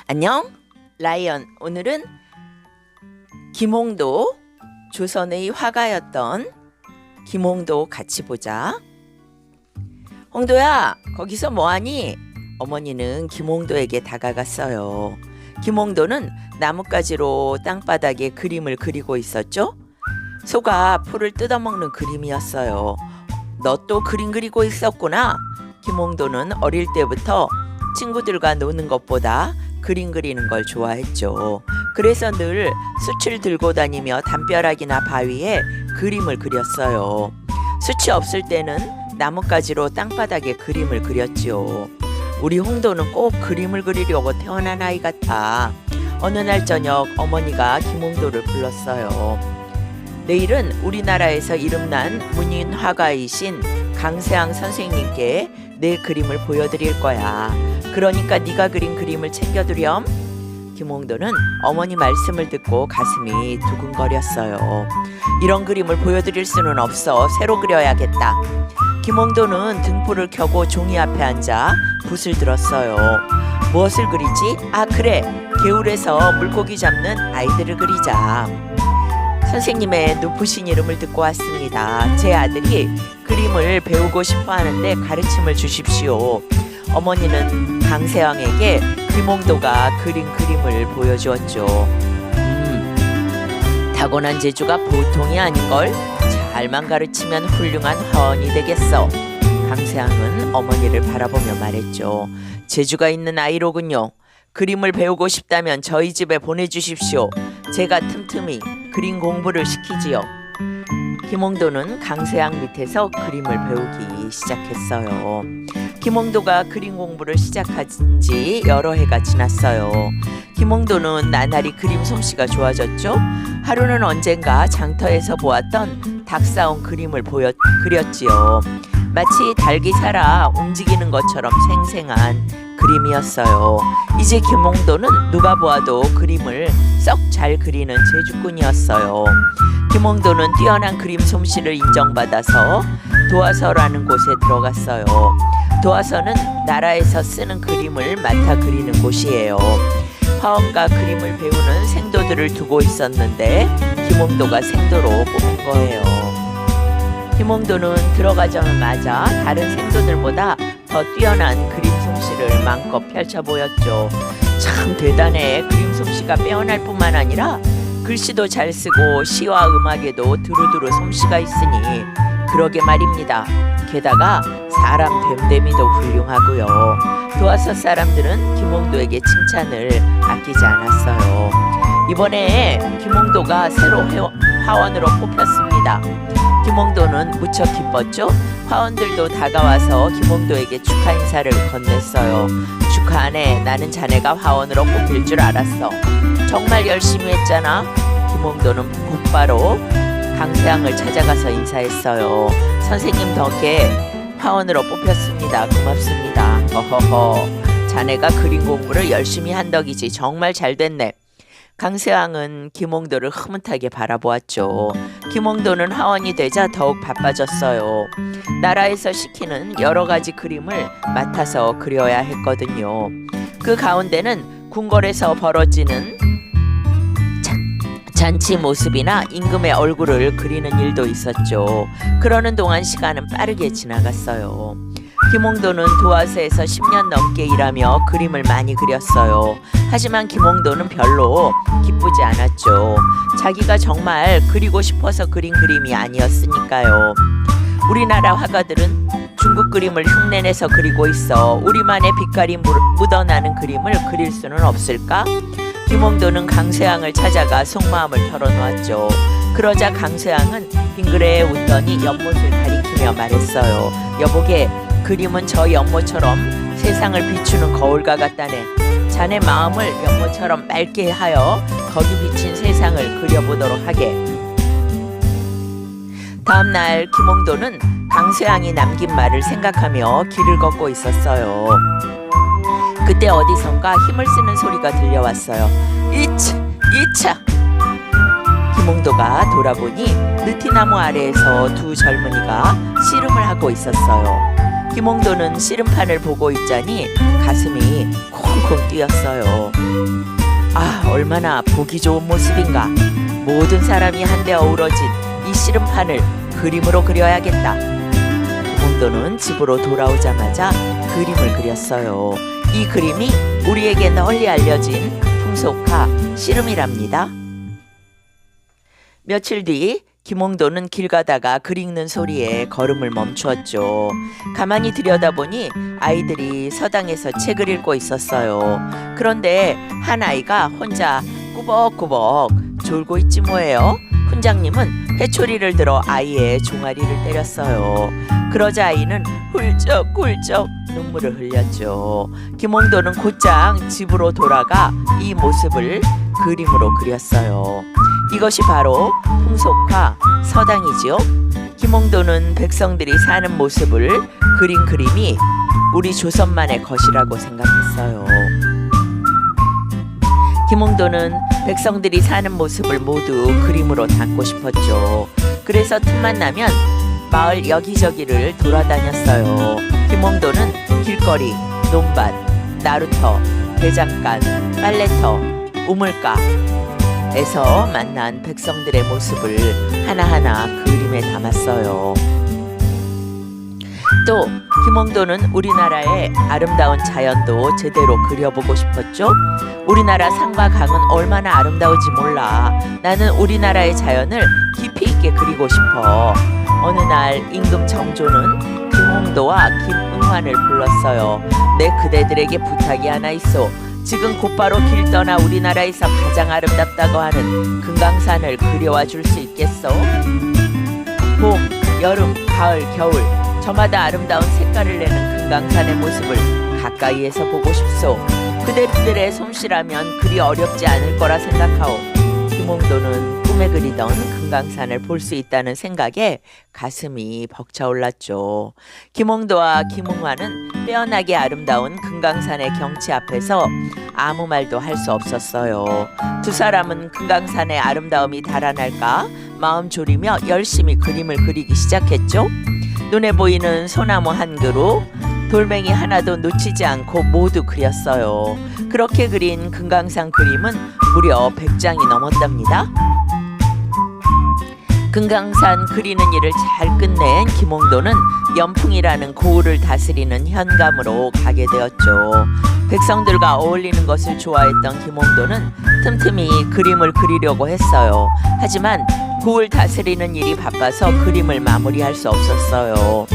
안녕, 라이언. 오늘은 김홍도, 조선의 화가였던 김홍도 같이 보자. 홍도야, 거기서 뭐하니? 어머니는 김홍도에게 다가갔어요. 김홍도는 나뭇가지로 땅바닥에 그림을 그리고 있었죠. 소가 풀을 뜯어먹는 그림이었어요. 너 또 그림 그리고 있었구나. 김홍도는 어릴 때부터 친구들과 노는 것보다 그림 그리는 걸 좋아했죠. 그래서 늘 숯을 들고 다니며 담벼락이나 바위에 그림을 그렸어요. 숯이 없을 때는 나뭇가지로 땅바닥에 그림을 그렸지요. 우리 홍도는 꼭 그림을 그리려고 태어난 아이 같아. 어느 날 저녁 어머니가 김홍도를 불렀어요. 내일은 우리나라에서 이름난 문인 화가이신 강세앙 선생님께 내 그림을 보여드릴 거야. 그러니까 네가 그린 그림을 챙겨두렴. 김홍도는 어머니 말씀을 듣고 가슴이 두근거렸어요. 이런 그림을 보여드릴 수는 없어. 새로 그려야겠다. 김홍도는 등불을 켜고 종이 앞에 앉아 붓을 들었어요. 무엇을 그리지? 아, 그래. 개울에서 물고기 잡는 아이들을 그리자. 선생님의 눈부신 이름을 듣고 왔습니다. 제 아들이 그림을 배우고 싶어 하는데 가르침을 주십시오. 어머니는 강세왕에게 김홍도가 그린 그림을 보여주었죠. 타고난 재주가 보통이 아닌걸? 잘만 가르치면 훌륭한 화원이 되겠어. 강세왕은 어머니를 바라보며 말했죠. 재주가 있는 아이로군요. 그림을 배우고 싶다면 저희 집에 보내주십시오. 제가 틈틈이 그림 공부를 시키지요. 김홍도는 강세왕 밑에서 그림을 배우기 시작했어요. 김홍도가 그림 공부를 시작한 지 여러 해가 지났어요. 김홍도는 나날이 그림 솜씨가 좋아졌죠. 하루는 언젠가 장터에서 보았던 닭 싸운 그림을 그렸지요. 마치 닭이 살아 움직이는 것처럼 생생한 그림이었어요. 이제 김홍도는 누가 보아도 그림을 썩 잘 그리는 재주꾼이었어요. 김홍도는 뛰어난 그림 솜씨를 인정받아서 도화서라는 곳에 들어갔어요. 도화서는 나라에서 쓰는 그림을 맡아 그리는 곳이에요. 화원과 그림을 배우는 생도들을 두고 있었는데 김홍도가 생도로 뽑힌 거예요. 김홍도는 들어가자마자 다른 생도들보다 더 뛰어난 그림 솜씨를 마음껏 펼쳐 보였죠. 참 대단해. 그림 솜씨가 빼어날 뿐만 아니라 글씨도 잘 쓰고 시와 음악에도 두루두루 솜씨가 있으니 그러게 말입니다. 게다가 사람 됨됨이도 훌륭하고요. 도화서 사람들은 김홍도에게 칭찬을 아끼지 않았어요. 이번에 김홍도가 새로 화원으로 뽑혔습니다. 김홍도는 무척 기뻤죠. 화원들도 다가와서 김홍도에게 축하 인사를 건넸어요. 축하하네. 나는 자네가 화원으로 뽑힐 줄 알았어. 정말 열심히 했잖아. 김홍도는 곧바로 강세왕을 찾아가서 인사했어요. 선생님 덕에 화원으로 뽑혔습니다. 고맙습니다. 허허허. 자네가 그림 공부를 열심히 한 덕이지. 정말 잘 됐네. 강세왕은 김홍도를 흐뭇하게 바라보았죠. 김홍도는 화원이 되자 더욱 바빠졌어요. 나라에서 시키는 여러 가지 그림을 맡아서 그려야 했거든요. 그 가운데는 궁궐에서 벌어지는 잔치 모습이나 임금의 얼굴을 그리는 일도 있었죠. 그러는 동안 시간은 빠르게 지나갔어요. 김홍도는 도화서에서 10년 넘게 일하며 그림을 많이 그렸어요. 하지만 김홍도는 별로 기쁘지 않았죠. 자기가 정말 그리고 싶어서 그린 그림이 아니었으니까요. 우리나라 화가들은 중국 그림을 흉내내서 그리고 있어. 우리만의 빛깔이 묻어나는 그림을 그릴 수는 없을까? 김홍도는 강세왕을 찾아가 속마음을 털어놓았죠. 그러자 강세왕은 빙그레 웃더니 연못을 가리키며 말했어요. 여보게, 그림은 저 연못처럼 세상을 비추는 거울과 같다네. 자네 마음을 연못처럼 맑게 하여 거기 비친 세상을 그려보도록 하게. 다음날 김홍도는 강세왕이 남긴 말을 생각하며 길을 걷고 있었어요. 그때 어디선가 힘을 쓰는 소리가 들려왔어요. 이차! 김홍도가 돌아보니 느티나무 아래에서 두 젊은이가 씨름을 하고 있었어요. 김홍도는 씨름판을 보고 있자니 가슴이 콩콩 뛰었어요. 아, 얼마나 보기 좋은 모습인가. 모든 사람이 한데 어우러진 이 씨름판을 그림으로 그려야겠다. 김홍도는 집으로 돌아오자마자 그림을 그렸어요. 이 그림이 우리에게 널리 알려진 풍속화 씨름이랍니다. 며칠 뒤 김홍도는 길 가다가 글 읽는 소리에 걸음을 멈추었죠. 가만히 들여다보니 아이들이 서당에서 책을 읽고 있었어요. 그런데 한 아이가 혼자 꾸벅꾸벅 졸고 있지 뭐예요. 훈장님은 회초리를 들어 아이의 종아리를 때렸어요. 그러자 아이는 훌쩍훌쩍 눈물을 흘렸죠. 김홍도는 곧장 집으로 돌아가 이 모습을 그림으로 그렸어요. 이것이 바로 풍속화 서당이지요. 김홍도는 백성들이 사는 모습을 그린 그림이 우리 조선만의 것이라고 생각했어요. 김홍도는 백성들이 사는 모습을 모두 그림으로 담고 싶었죠. 그래서 틈만 나면 마을 여기저기를 돌아다녔어요. 김홍도는 길거리, 논밭, 나루터, 대장간, 빨래터, 우물가에서 만난 백성들의 모습을 하나하나 그림에 담았어요. 또 김홍도는 우리나라의 아름다운 자연도 제대로 그려보고 싶었죠. 우리나라 산과 강은 얼마나 아름다운지 몰라. 나는 우리나라의 자연을 깊이 있게 그리고 싶어. 어느 날 임금 정조는 김홍도와 김응환을 불렀어요. 내 그대들에게 부탁이 하나 있어. 지금 곧바로 길 떠나 우리나라에서 가장 아름답다고 하는 금강산을 그려와 줄 수 있겠어? 봄, 여름, 가을, 겨울 저마다 아름다운 색깔을 내는 금강산의 모습을 가까이에서 보고 싶소. 그대들의 솜씨라면 그리 어렵지 않을 거라 생각하오. 김홍도는 꿈에 그리던 금강산을 볼 수 있다는 생각에 가슴이 벅차올랐죠. 김홍도와 김응환은 빼어나게 아름다운 금강산의 경치 앞에서 아무 말도 할 수 없었어요. 두 사람은 금강산의 아름다움이 달아날까 마음 졸이며 열심히 그림을 그리기 시작했죠. 눈에 보이는 소나무 한 그루, 돌멩이 하나도 놓치지 않고 모두 그렸어요. 그렇게 그린 금강산 그림은 무려 100장이 넘었답니다. 금강산 그리는 일을 잘 끝낸 김홍도는 연풍이라는 고을을 다스리는 현감으로 가게 되었죠. 백성들과 어울리는 것을 좋아했던 김홍도는 틈틈이 그림을 그리려고 했어요. 하지만 고을 다스리는 일이 바빠서 그림을 마무리할 수 없었어요.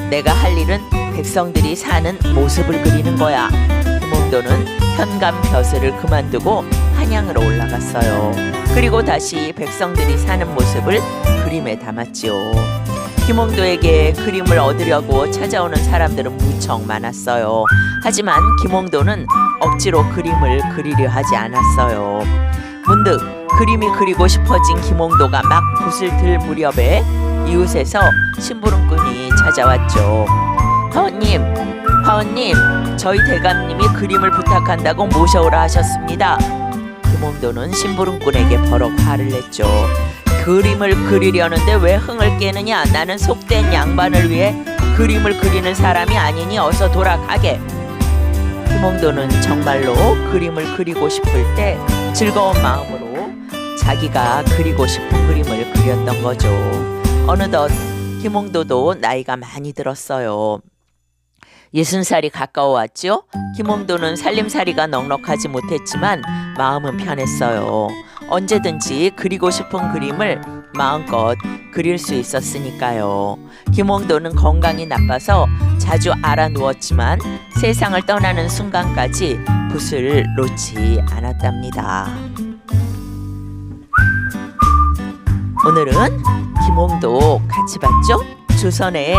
내가 할 일은 백성들이 사는 모습을 그리는 거야. 김홍도는 현감 벼슬을 그만두고 한양으로 올라갔어요. 그리고 다시 백성들이 사는 모습을 그림에 담았지요. 김홍도에게 그림을 얻으려고 찾아오는 사람들은 무척 많았어요. 하지만 김홍도는 억지로 그림을 그리려 하지 않았어요. 문득 그림이 그리고 싶어진 김홍도가 막 붓을 들 무렵에 이웃에서 심부름꾼이 찾아왔죠. 화원님, 저희 대감님이 그림을 부탁한다고 모셔오라 하셨습니다. 김홍도는 심부름꾼에게 버럭 화를 냈죠. 그림을 그리려는데 왜 흥을 깨느냐. 나는 속된 양반을 위해 그림을 그리는 사람이 아니니 어서 돌아가게. 김홍도는 정말로 그림을 그리고 싶을 때 즐거운 마음으로 자기가 그리고 싶은 그림을 그렸던 거죠. 어느덧 김홍도도 나이가 많이 들었어요. 60살이 가까워왔죠. 김홍도는 살림살이가 넉넉하지 못했지만 마음은 편했어요. 언제든지 그리고 싶은 그림을 마음껏 그릴 수 있었으니까요. 김홍도는 건강이 나빠서 자주 알아 누웠지만 세상을 떠나는 순간까지 붓을 놓지 않았답니다. 오늘은 김홍도 같이 봤죠? 조선의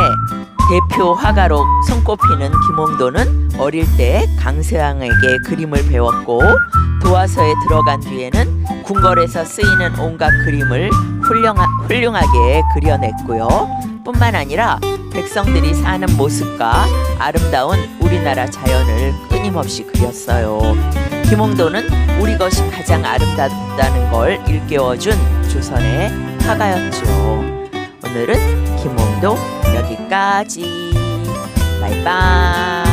대표 화가로 손꼽히는 김홍도는 어릴 때 강세왕에게 그림을 배웠고 도화서에 들어간 뒤에는 궁궐에서 쓰이는 온갖 그림을 훌륭하게 그려냈고요. 뿐만 아니라 백성들이 사는 모습과 아름다운 우리나라 자연을 끊임없이 그렸어요. 김홍도는 우리 것이 가장 아름답다는 걸 일깨워준 조선의 화가였죠. 오늘은 김홍도 여기까지. 바이바이.